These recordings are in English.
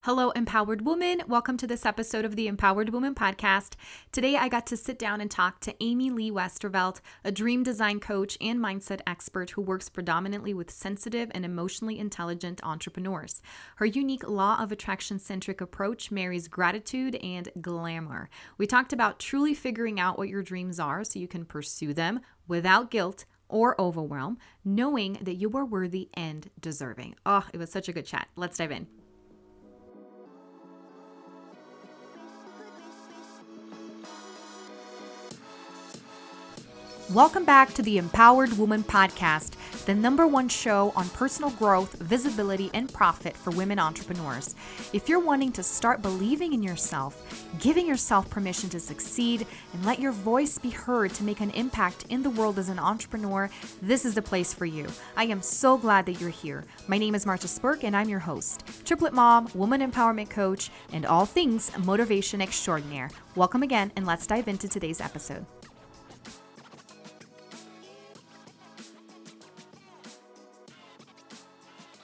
Hello, empowered woman. Welcome to this episode of the Empowered Woman podcast. Today, I got to sit down and talk to AmyLee WESTERVELT, a dream design coach and mindset expert who works predominantly with sensitive and emotionally intelligent entrepreneurs. Her unique law of attraction-centric approach marries gratitude and glamour. We talked about truly figuring out what your dreams are so you can pursue them without guilt or overwhelm, knowing that you are worthy and deserving. Oh, it was such a good chat. Let's dive in. Welcome back to the Empowered Woman podcast, the #1 show on personal growth, visibility, and profit for women entrepreneurs. If you're wanting to start believing in yourself, giving yourself permission to succeed, and let your voice be heard to make an impact in the world as an entrepreneur, this is the place for you. I am so glad that you're here. My name is Marcia Spurk, and I'm your host, triplet mom, woman empowerment coach, and all things motivation extraordinaire. Welcome again, and let's dive into today's episode.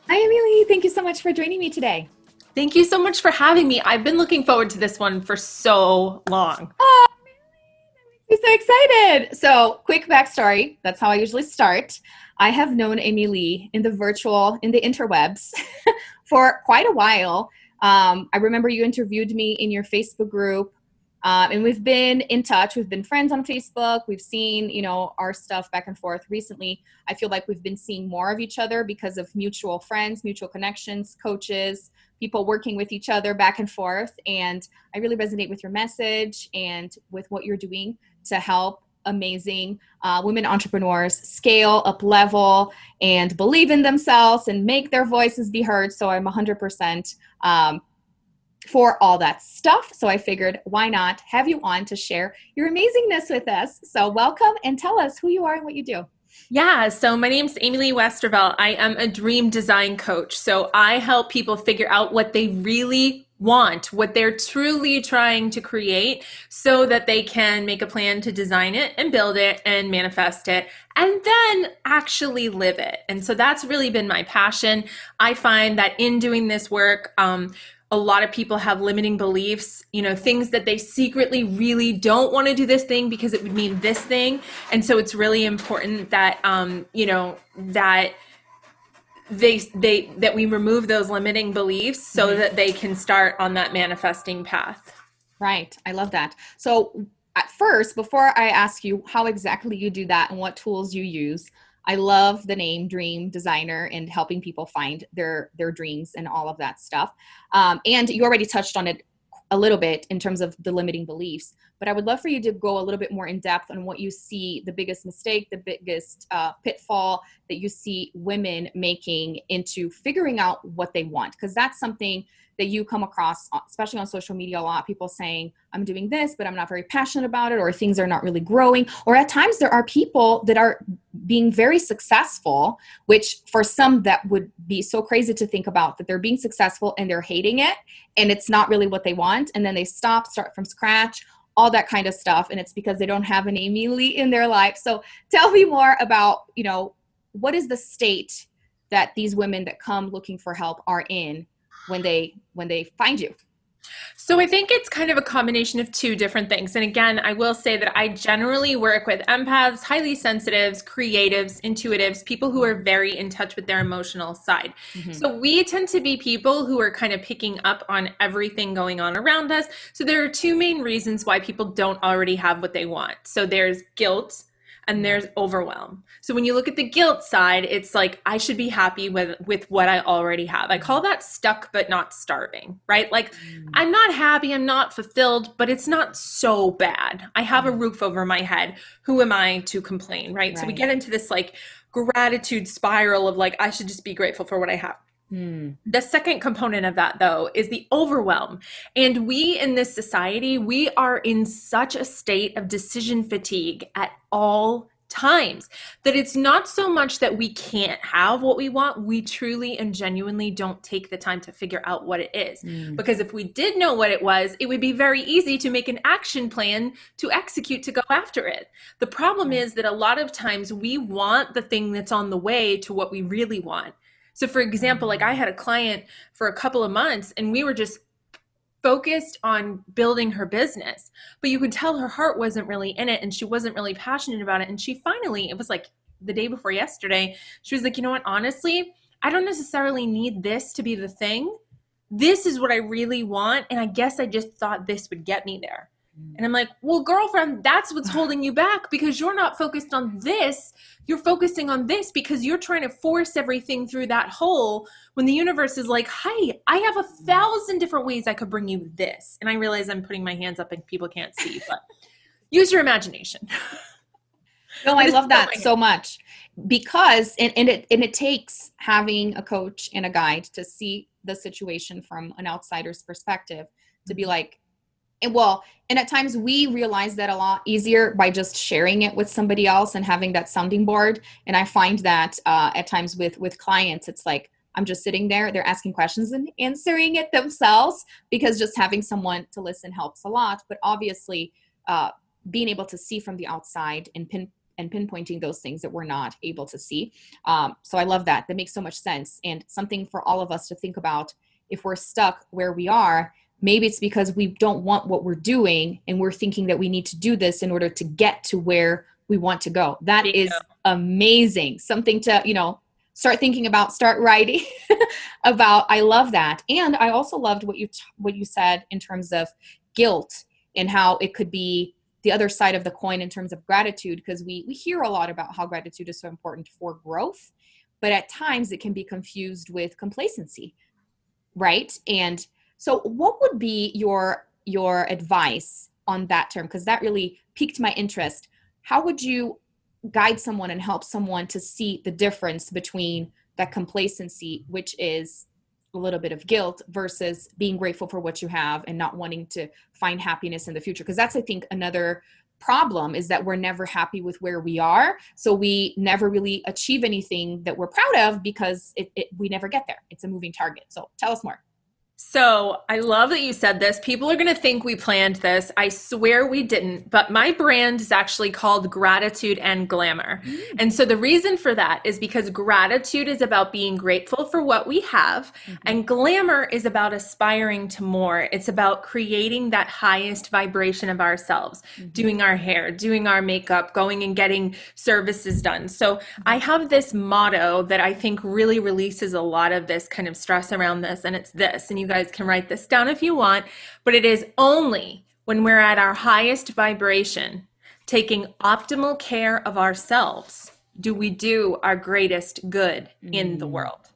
Hi, AmyLee. Thank you so much for joining me today. Thank you so much for having me. I've been looking forward to this one for so long. Oh, I'm so excited. So, quick backstory. That's how I usually start. I have known AmyLee in the interwebs for quite a while. I remember you interviewed me in your Facebook group. And we've been in touch. We've been friends on Facebook. We've seen, our stuff back and forth recently. I feel like we've been seeing more of each other because of mutual friends, mutual connections, coaches, people working with each other back and forth. And I really resonate with your message and with what you're doing to help amazing women entrepreneurs scale, up level, and believe in themselves and make their voices be heard. So I'm 100% for all that stuff. So I figured, why not have you on to share your amazingness with us? So welcome, and tell us who you are and what you do. Yeah, so my name's AmyLee WESTERVELT. I am a dream design coach. So I help people figure out what they really want, what they're truly trying to create, so that they can make a plan to design it and build it and manifest it and then actually live it. And so that's really been my passion. I find that in doing this work, a lot of people have limiting beliefs, things that they secretly really don't want to do this thing because it would mean this thing. And so it's really important that, that that we remove those limiting beliefs so that they can start on that manifesting path. Right. I love that. So at first, before I ask you how exactly you do that and what tools you use, I love the name Dream Designer and helping people find their dreams and all of that stuff. And you already touched on it a little bit in terms of the limiting beliefs, but I would love for you to go a little bit more in depth on what you see the biggest mistake, the biggest pitfall that you see women making into figuring out what they want. Because that's something that you come across, especially on social media, a lot of people saying, I'm doing this, but I'm not very passionate about it, or things are not really growing. Or at times there are people that are being very successful, which for some that would be so crazy to think about, that they're being successful and they're hating it and it's not really what they want. And then they start from scratch, all that kind of stuff. And it's because they don't have an AmyLee in their life. So tell me more about, what is the state that these women that come looking for help are in when they find you? So I think it's kind of a combination of two different things. And again, I will say that I generally work with empaths, highly sensitives, creatives, intuitives, people who are very in touch with their emotional side. Mm-hmm. So we tend to be people who are kind of picking up on everything going on around us. So there are two main reasons why people don't already have what they want. So there's guilt and there's overwhelm. So when you look at the guilt side, it's like, I should be happy with what I already have. I call that stuck but not starving, right? Like, I'm not happy, I'm not fulfilled, but it's not so bad. I have a roof over my head. Who am I to complain, right? So we get into this like gratitude spiral of like, I should just be grateful for what I have. The second component of that, though, is the overwhelm. And we in this society, we are in such a state of decision fatigue at all times that it's not so much that we can't have what we want. We truly and genuinely don't take the time to figure out what it is. Because if we did know what it was, it would be very easy to make an action plan to execute to go after it. The problem is that a lot of times we want the thing that's on the way to what we really want. So for example, like I had a client for a couple of months and we were just focused on building her business, but you could tell her heart wasn't really in it and she wasn't really passionate about it. And she finally, it was like the day before yesterday, she was like, you know what, honestly, I don't necessarily need this to be the thing. This is what I really want. And I guess I just thought this would get me there. And I'm like, well, girlfriend, that's what's holding you back because you're not focused on this. You're focusing on this because you're trying to force everything through that hole when the universe is like, hi, I have 1,000 different ways I could bring you this. And I realize I'm putting my hands up and people can't see, but use your imagination. No, I love that so much because, and it takes having a coach and a guide to see the situation from an outsider's perspective to be like, and at times we realize that a lot easier by just sharing it with somebody else and having that sounding board. And I find that at times with clients, it's like, I'm just sitting there, they're asking questions and answering it themselves because just having someone to listen helps a lot. But obviously being able to see from the outside and pinpointing those things that we're not able to see. So I love that. That makes so much sense. And something for all of us to think about if we're stuck where we are. Maybe it's because we don't want what we're doing and we're thinking that we need to do this in order to get to where we want to go. That is amazing. Something to, start thinking about, start writing about. I love that. And I also loved what you said in terms of guilt and how it could be the other side of the coin in terms of gratitude, because we hear a lot about how gratitude is so important for growth, but at times it can be confused with complacency, right? And so what would be your advice on that term? Because that really piqued my interest. How would you guide someone and help someone to see the difference between that complacency, which is a little bit of guilt, versus being grateful for what you have and not wanting to find happiness in the future? Because that's, I think, another problem is that we're never happy with where we are. So we never really achieve anything that we're proud of because we never get there. It's a moving target. So tell us more. So I love that you said this. People are going to think we planned this. I swear we didn't, but my brand is actually called Gratitude and Glamour. And so the reason for that is because gratitude is about being grateful for what we have, and glamour is about aspiring to more. It's about creating that highest vibration of ourselves, doing our hair, doing our makeup, going and getting services done. So I have this motto that I think really releases a lot of this kind of stress around this, and it's this, and you guys can write this down if you want, but it is only when we're at our highest vibration, taking optimal care of ourselves, do we do our greatest good in the world.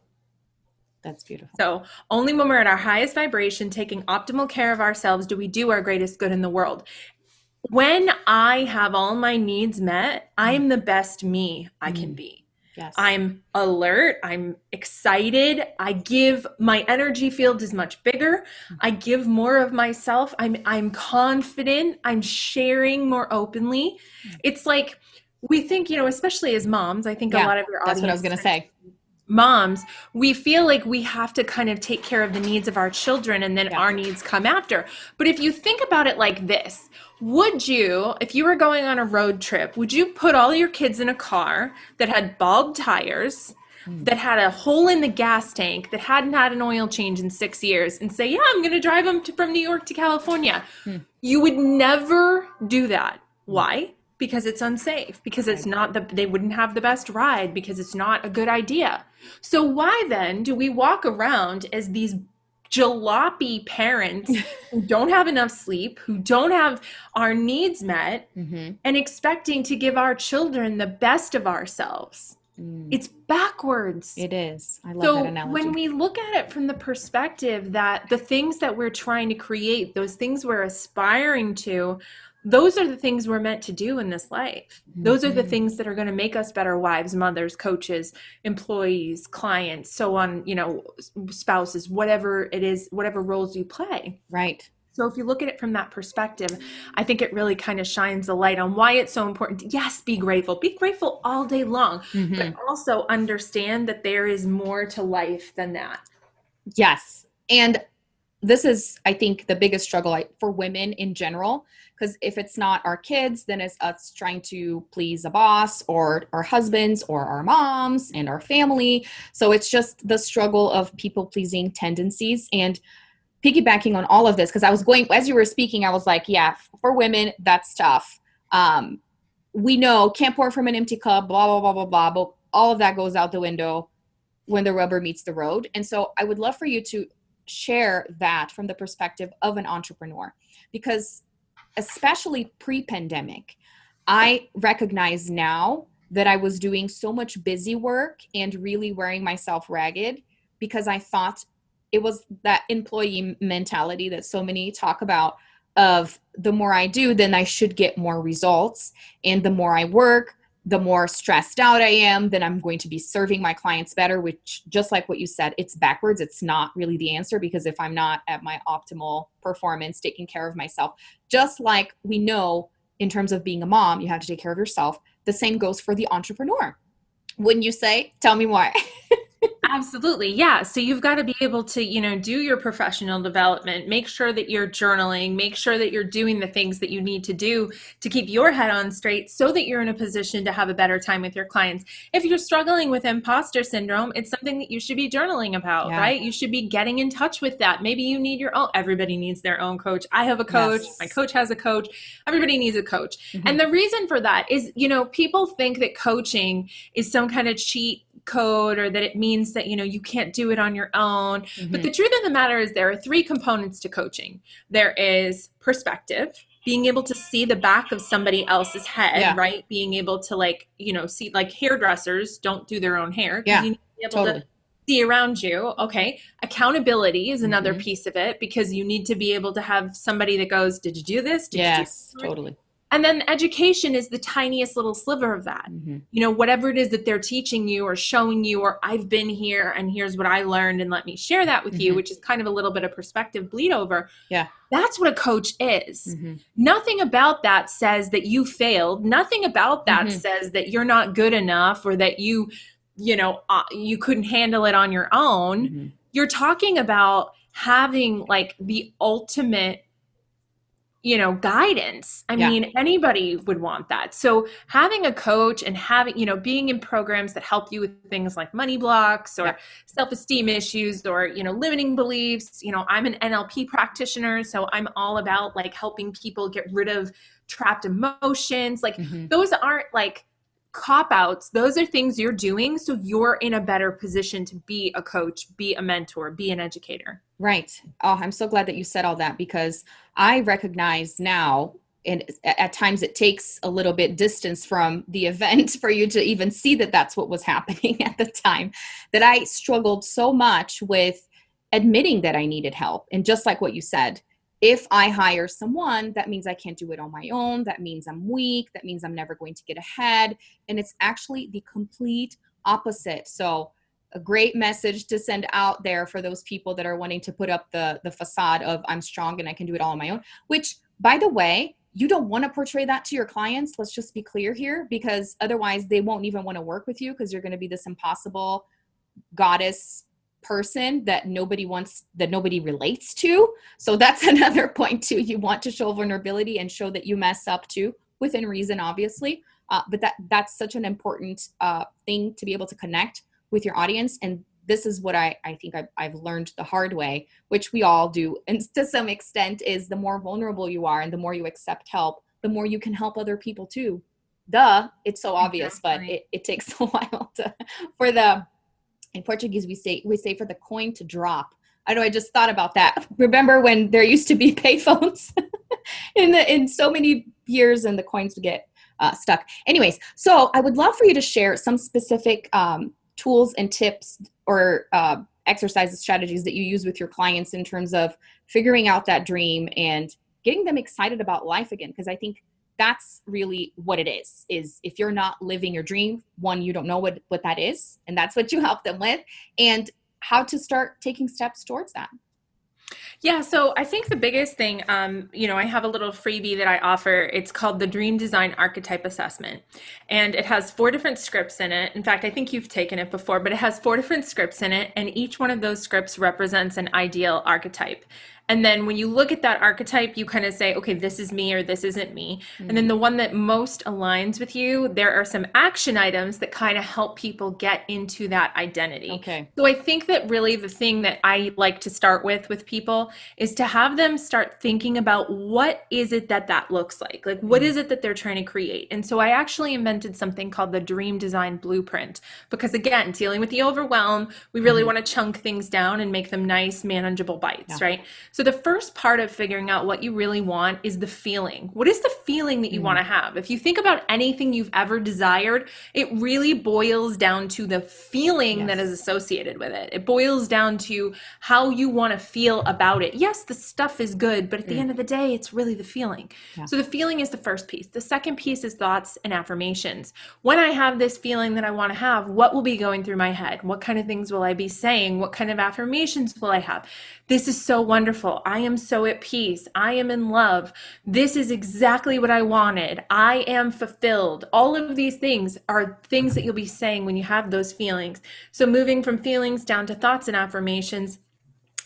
That's beautiful. So only when we're at our highest vibration, taking optimal care of ourselves, do we do our greatest good in the world. When I have all my needs met, I am the best me I can be. Yes. I'm alert. I'm excited. I give, my energy field is much bigger. I give more of myself. I'm confident. I'm sharing more openly. It's like we think, especially as moms, I think a lot of your audience. That's what I was going to say. Moms, we feel like we have to kind of take care of the needs of our children and then our needs come after. But if you think about it like this, would you, if you were going on a road trip, would you put all your kids in a car that had bald tires, that had a hole in the gas tank, that hadn't had an oil change in 6 years, and say, yeah, I'm going to drive them from New York to California? You would never do that. Why? Because it's unsafe, because it's not they wouldn't have the best ride, because it's not a good idea. So why then do we walk around as these jalopy parents who don't have enough sleep, who don't have our needs met, and expecting to give our children the best of ourselves? It's backwards. It is. I love that analogy. So when we look at it from the perspective that the things that we're trying to create, those things we're aspiring to, those are the things we're meant to do in this life. Those are the things that are going to make us better wives, mothers, coaches, employees, clients, so on, spouses, whatever it is, whatever roles you play. Right. So if you look at it from that perspective, I think it really kind of shines the light on why it's so important to, yes, be grateful. Be grateful all day long, but also understand that there is more to life than that. Yes. And this is, I think, the biggest struggle for women in general, because if it's not our kids, then it's us trying to please a boss or our husbands or our moms and our family. So it's just the struggle of people pleasing tendencies. And piggybacking on all of this, because I was going, as you were speaking, I was like, yeah, for women, that's tough. We know can't pour from an empty cup, blah, blah, blah, blah, blah, but all of that goes out the window when the rubber meets the road. And so I would love for you to share that from the perspective of an entrepreneur, because especially pre-pandemic, I recognize now that I was doing so much busy work and really wearing myself ragged because I thought it was that employee mentality that so many talk about, of the more I do, then I should get more results. And the more I work, the more stressed out I am, then I'm going to be serving my clients better, which, just like what you said, it's backwards. It's not really the answer, because if I'm not at my optimal performance, taking care of myself, just like we know in terms of being a mom, you have to take care of yourself. The same goes for the entrepreneur. Wouldn't you say? Tell me why. Absolutely. Yeah. So you've got to be able to, do your professional development, make sure that you're journaling, make sure that you're doing the things that you need to do to keep your head on straight so that you're in a position to have a better time with your clients. If you're struggling with imposter syndrome, it's something that you should be journaling about, Yeah. right? You should be getting in touch with that. Maybe you need your own, everybody needs their own coach. I have a coach. Yes. My coach has a coach. Everybody needs a coach. Mm-hmm. And the reason for that is, people think that coaching is some kind of cheat code, or that it means that you can't do it on your own. Mm-hmm. But the truth of the matter is there are three components to coaching. There is perspective, being able to see the back of somebody else's head, Yeah. right? Being able to see, like, hairdressers don't do their own hair. Yeah, You need to be able totally. to see around you. Okay. Accountability is another Mm-hmm. piece of it, because you need to be able to have somebody that goes, did you do this? Did you do Yes, this? totally. And then education is the tiniest little sliver of that. Mm-hmm. Whatever it is that they're teaching you or showing you, or I've been here and here's what I learned and let me share that with you, Mm-hmm. which is kind of a little bit of perspective bleed over. Yeah. That's what a coach is. Mm-hmm. Nothing about that says that you failed. Nothing about that Mm-hmm. says that you're not good enough, or that you couldn't handle it on your own. Mm-hmm. You're talking about having, like, the ultimate guidance. I mean, anybody would want that. So having a coach and having, being in programs that help you with things like money blocks or self-esteem issues or, limiting beliefs. I'm an NLP practitioner, so I'm all about, like, helping people get rid of trapped emotions. Like, Mm-hmm. those aren't, like, cop-outs. Those are things you're doing so you're in a better position to be a coach, be a mentor, be an educator. Right. Oh, I'm so glad that you said all that, because I recognize now, and at times it takes a little bit distance from the event for you to even see that that's what was happening at the time, that I struggled so much with admitting that I needed help. And just like what you said, if I hire someone, that means I can't do it on my own. That means I'm weak. That means I'm never going to get ahead. And it's actually the complete opposite. So a great message to send out there for those people that are wanting to put up the facade of I'm strong and I can do it all on my own, which, by the way, you don't want to portray that to your clients. Let's just be clear here, because otherwise they won't even want to work with you, because you're going to be this impossible goddess person that nobody wants, that nobody relates to. So that's another point too. You want to show vulnerability and show that you mess up too, within reason, obviously. But that's such an important thing to be able to connect with your audience. And this is what I think I've learned the hard way, which we all do, and to some extent, is the more vulnerable you are and the more you accept help, the more you can help other people too. Duh, it's so obvious, Exactly. but it takes a while in Portuguese, we say for the coin to drop. I know, I just thought about that. Remember when there used to be payphones in so many years, and the coins would get stuck. Anyways, so I would love for you to share some specific tools and tips or exercises, strategies that you use with your clients in terms of figuring out that dream and getting them excited about life again. Because I think that's really what it is if you're not living your dream, one, you don't know what that is. And that's what you help them with, and how to start taking steps towards that. Yeah, so I think the biggest thing, I have a little freebie that I offer. It's called the Dream Design Archetype Assessment. And it has 4 different scripts in it. In fact, I think you've taken it before, but it has 4 different scripts in it. And each one of those scripts represents an ideal archetype. And then when you look at that archetype, you kind of say, okay, this is me or this isn't me. And then Mm, the one that most aligns with you, there are some action items that kind of help people get into that identity. okay. So I think that really the thing that I like to start with people is to have them start thinking about what is it that that looks like? Like, what Mm, is it that they're trying to create? And so I actually invented something called the Dream Design Blueprint because, again, dealing with the overwhelm, we really mhm. want to chunk things down and make them nice, manageable bites, Yeah. right? So the first part of figuring out what you really want is the feeling. What is the feeling that you want Mm, to have? If you think about anything you've ever desired, it really boils down to the feeling that is yes. associated with it. It boils down to how you want to feel about it. Yes, the stuff is good, but at the Mm, end of the day, it's really the feeling. yeah. So the feeling is the first piece. The second piece is thoughts and affirmations. When I have this feeling that I want to have, what will be going through my head? What kind of things will I be saying? What kind of affirmations will I have? This is so wonderful. I am so at peace. I am in love. This is exactly what I wanted. I am fulfilled. All of these things are things that you'll be saying when you have those feelings. So moving from feelings down to thoughts and affirmations,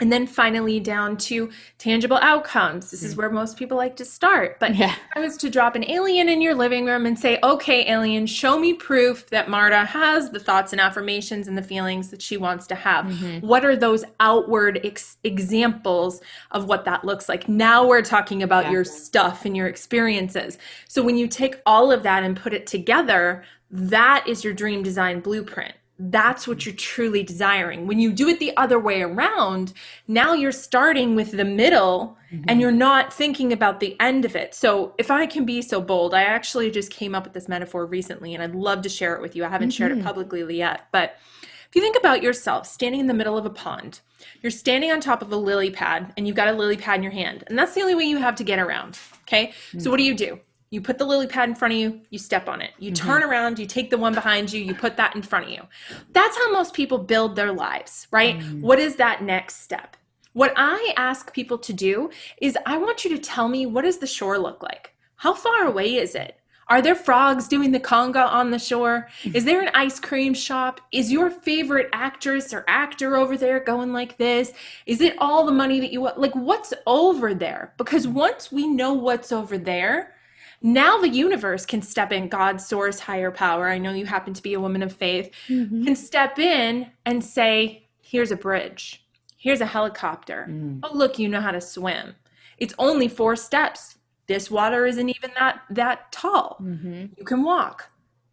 and then finally down to tangible outcomes. This is Mm. where most people like to start. But Yeah. if I was to drop an alien in your living room and say, okay, alien, show me proof that Marta has the thoughts and affirmations and the feelings that she wants to have. Hmm. What are those outward examples of what that looks like? Now we're talking about Yeah. your stuff and your experiences. So when you take all of that and put it together, that is your dream design blueprint. That's what you're truly desiring. When you do it the other way around, now you're starting with the middle and Hmm. you're not thinking about the end of it. So, if I can be so bold, I actually just came up with this metaphor recently and I'd love to share it with you. I haven't shared it Hmm. publicly yet, but if you think about yourself standing in the middle of a pond, you're standing on top of a lily pad and you've got a lily pad in your hand, and that's the only way you have to get around. Okay. So, what do? You put the lily pad in front of you, you step on it. You Hmm. turn around, you take the one behind you, you put that in front of you. That's how most people build their lives, right? Hmm. What is that next step? What I ask people to do is I want you to tell me, what does the shore look like? How far away is it? Are there frogs doing the conga on the shore? Is there an ice cream shop? Is your favorite actress or actor over there going like this? Is it all the money that you want? Like, what's over there? Because once we know what's over there, now the universe can step in. God, source, higher power. I know you happen to be a woman of faith, Hmm. can step in and say, here's a bridge. Here's a helicopter. Mm. Oh, look, you know how to swim. It's only 4 steps. This water isn't even that tall. Hmm. You can walk.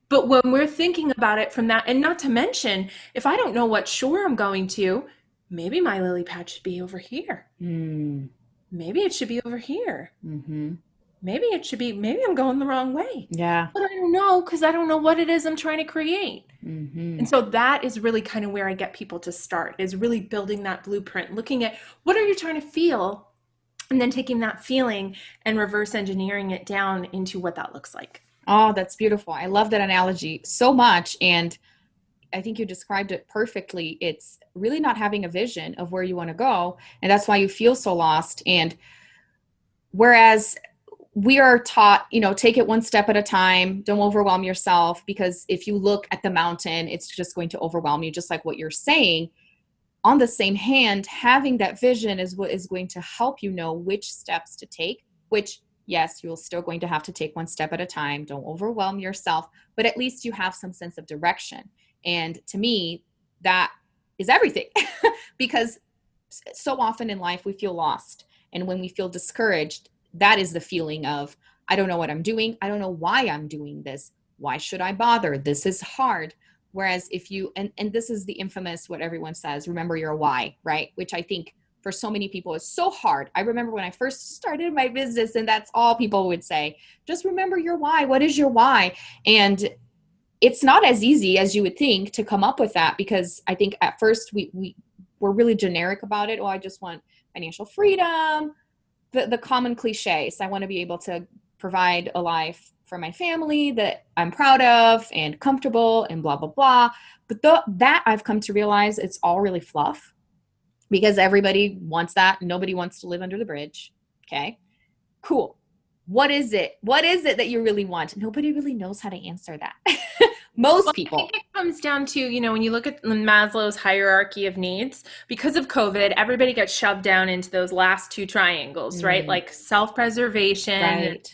But when we're thinking about it from that, and not to mention, if I don't know what shore I'm going to, maybe my lily pad should be over here. Mm. Maybe it should be over here. Hmm. Maybe I'm going the wrong way. Yeah. But I don't know because I don't know what it is I'm trying to create. Hmm. And so that is really kind of where I get people to start, is really building that blueprint, looking at what are you trying to feel, and then taking that feeling and reverse engineering it down into what that looks like. Oh, that's beautiful. I love that analogy so much. And I think you described it perfectly. It's really not having a vision of where you want to go. And that's why you feel so lost. And whereas we are taught, take it one step at a time, don't overwhelm yourself, because if you look at the mountain, it's just going to overwhelm you, just like what you're saying. On the same hand, having that vision is what is going to help you know which steps to take, which, yes, you're still going to have to take one step at a time. Don't overwhelm yourself, but at least you have some sense of direction. And to me, that is everything because so often in life we feel lost. And when we feel discouraged, that is the feeling of, I don't know what I'm doing. I don't know why I'm doing this. Why should I bother? This is hard. Whereas if you, and this is the infamous, what everyone says, remember your why, right? Which I think for so many people is so hard. I remember when I first started my business and that's all people would say, just remember your why. What is your why? And it's not as easy as you would think to come up with that, because I think at first we were really generic about it. Oh, I just want financial freedom, the common cliches. I want to be able to provide a life for my family that I'm proud of and comfortable and blah, blah, blah. But that I've come to realize it's all really fluff. because everybody wants that. Nobody wants to live under the bridge. Okay, cool. What is it? What is it that you really want? Nobody really knows how to answer that. Most Well, I think people. it comes down to, when you look at Maslow's hierarchy of needs, because of COVID, everybody gets shoved down into those last two triangles, right? Mm, Like self-preservation, right.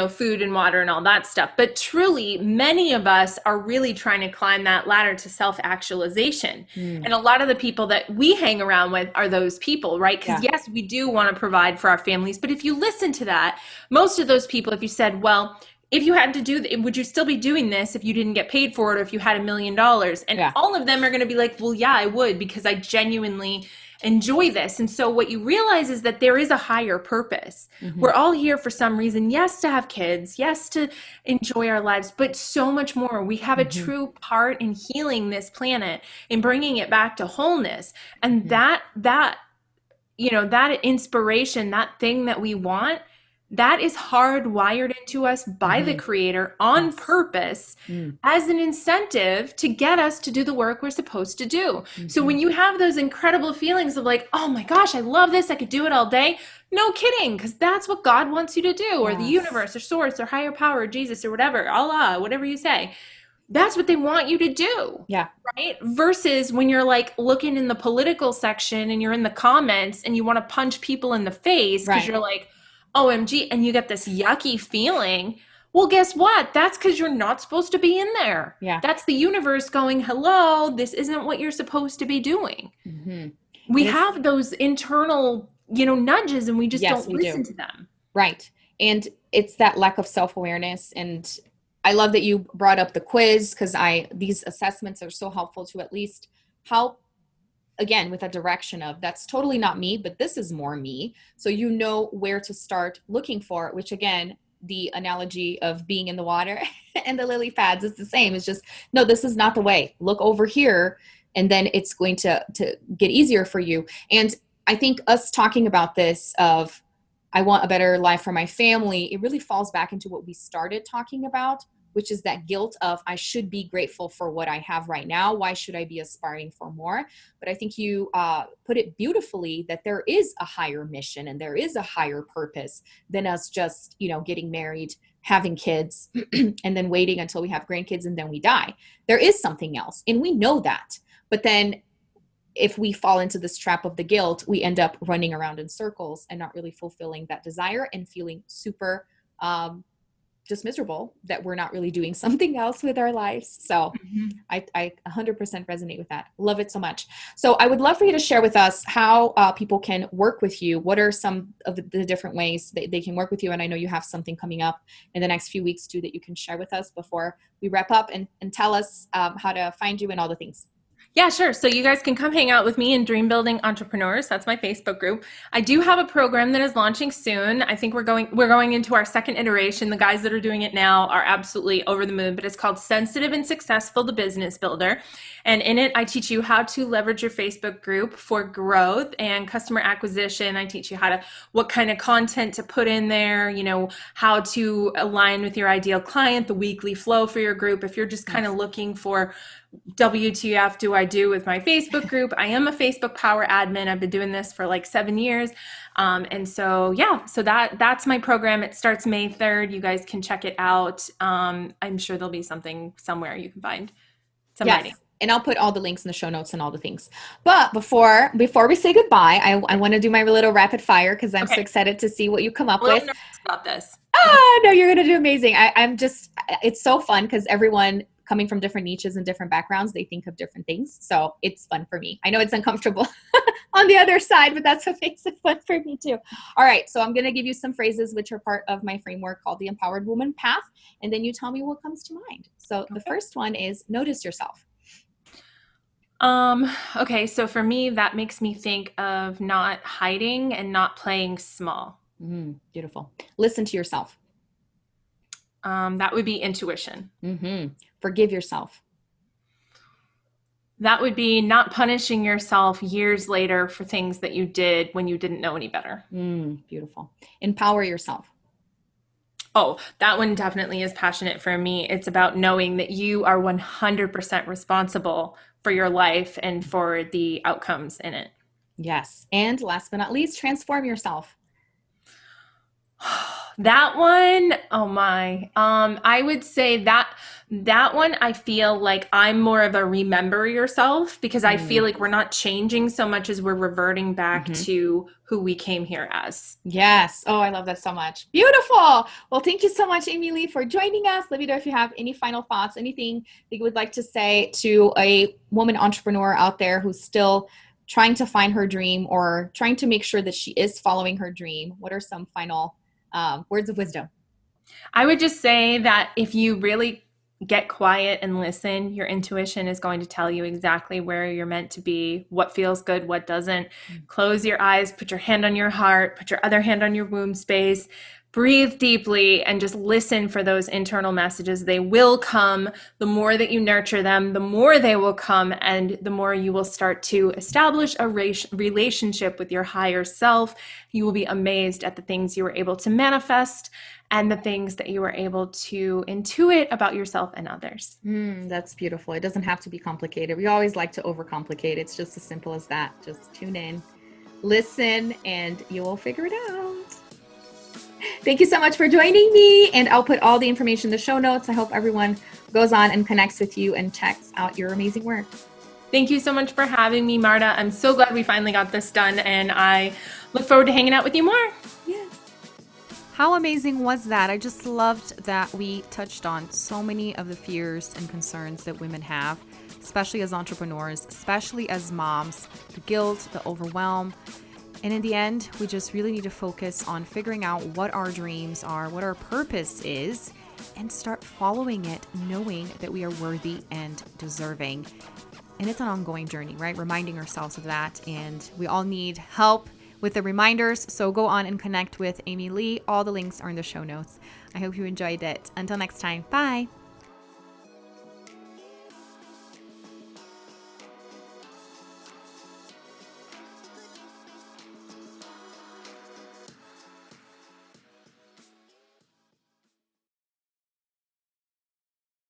food and water and all that stuff. But truly, many of us are really trying to climb that ladder to self-actualization. Mm, And a lot of the people that we hang around with are those people, right? Because yeah. yes, we do want to provide for our families. But if you listen to that, most of those people, if you said, well, if you had to would you still be doing this if you didn't get paid for it or if you had $1 million? And Yeah. all of them are going to be like, well, yeah, I would because I genuinely enjoy this. And so what you realize is that there is a higher purpose. Hmm. We're all here for some reason. Yes, to have kids. Yes, to enjoy our lives, but so much more. We have a Hmm. true part in healing this planet and bringing it back to wholeness. And Hmm. that inspiration, that thing that we want, that is hardwired into us by the Hmm. creator on Yes. purpose Mm, as an incentive to get us to do the work we're supposed to do. So hmm. when you have those incredible feelings of like, oh my gosh, I love this, I could do it all day. No kidding, because that's what God wants you to do, or the Yes. universe, or source, or higher power, or Jesus, or whatever, Allah, whatever you say. That's what they want you to do. Yeah. Right? Versus when you're like looking in the political section and you're in the comments and you want to punch people in the face because Right. you're like, OMG, and you get this yucky feeling. Well, guess what? That's because you're not supposed to be in there. Yeah. That's the universe going, hello, this isn't what you're supposed to be doing. Hmm. We And it's, have those internal, nudges and we just yes, don't we do. listen to them. Right. And it's that lack of self-awareness. And I love that you brought up the quiz, because these assessments are so helpful to at least help, again, with a direction of that's totally not me, but this is more me. So you know where to start looking for it, which again, the analogy of being in the water and the lily pads is the same. It's just, no, this is not the way. Look over here. And then it's going to get easier for you. And I think us talking about this of, I want a better life for my family, it really falls back into what we started talking about, which is that guilt of I should be grateful for what I have right now. Why should I be aspiring for more? But I think you put it beautifully that there is a higher mission and there is a higher purpose than us just, getting married, having kids, and then waiting until we have grandkids and then we die. There is something else. And we know that. But then if we fall into this trap of the guilt, we end up running around in circles and not really fulfilling that desire and feeling super just miserable that we're not really doing something else with our lives. So Mhm. I 100% resonate with that. Love it so much. So I would love for you to share with us how people can work with you. What are some of the different ways that they can work with you? And I know you have something coming up in the next few weeks too that you can share with us before we wrap up, and tell us how to find you and all the things. Yeah, sure. So you guys can come hang out with me in Dream Building Entrepreneurs. That's my Facebook group. I do have a program that is launching soon. I think we're going into our second iteration. The guys that are doing it now are absolutely over the moon, but it's called Sensitive and Successful, the Business Builder. And in it, I teach you how to leverage your Facebook group for growth and customer acquisition. I teach you what kind of content to put in there, how to align with your ideal client, the weekly flow for your group. If you're just kind of looking for WTF do I do with my Facebook group? I am a Facebook Power admin. I've been doing this for like 7 years. And so, yeah, so that's my program. It starts May 3rd. You guys can check it out. I'm sure there'll be something somewhere you can find some writing. Yes. And I'll put all the links in the show notes and all the things. But before we say goodbye, I want to do my little rapid fire because I'm so Okay. excited to see what you come up I'm a little with. nervous about this. No, you're going to do amazing. It's so fun because everyone coming from different niches and different backgrounds, they think of different things. So it's fun for me. I know it's uncomfortable on the other side, but that's what makes it fun for me too. All right. So I'm going to give you some phrases which are part of my framework called the Empowered Woman Path. And then you tell me what comes to mind. So the first one is notice yourself. Okay, so for me, that makes me think of not hiding and not playing small. Beautiful. Listen to yourself. That would be intuition. Forgive yourself. That would be not punishing yourself years later for things that you did when you didn't know any better. Beautiful. Empower yourself. Oh, that one definitely is passionate for me. It's about knowing that you are 100% responsible for your life and for the outcomes in it. Yes. And last but not least, transform yourself. That one, oh my. I would say that one I feel like I'm more of a remember yourself because I feel Mm. like we're not changing so much as we're reverting back Hmm. to who we came here as. Yes. Oh, I love that so much. Beautiful. Well, thank you so much, AmyLee, for joining us. Let me know if you have any final thoughts, anything that you would like to say to a woman entrepreneur out there who's still trying to find her dream or trying to make sure that she is following her dream. What are some final words of wisdom? I would just say that if you really get quiet and listen, your intuition is going to tell you exactly where you're meant to be, what feels good, what doesn't. Close your eyes, put your hand on your heart, put your other hand on your womb space, breathe deeply, and just listen for those internal messages. They will come. The more that you nurture them, the more they will come, and the more you will start to establish a relationship with your higher self. You will be amazed at the things you were able to manifest and the things that you were able to intuit about yourself and others. That's beautiful. It doesn't have to be complicated. We always like to overcomplicate. It's just as simple as that. Just tune in, listen, and you will figure it out. Thank you so much for joining me. And I'll put all the information in the show notes. I hope everyone goes on and connects with you and checks out your amazing work. Thank you so much for having me, Marta. I'm so glad we finally got this done, and I look forward to hanging out with you more. Yes. How amazing was that? I just loved that we touched on so many of the fears and concerns that women have, especially as entrepreneurs, especially as moms, the guilt, the overwhelm. And in the end, we just really need to focus on figuring out what our dreams are, what our purpose is, and start following it, knowing that we are worthy and deserving. And it's an ongoing journey, right? Reminding ourselves of that. And we all need help with the reminders. So go on and connect with AmyLee. All the links are in the show notes. I hope you enjoyed it. Until next time, bye.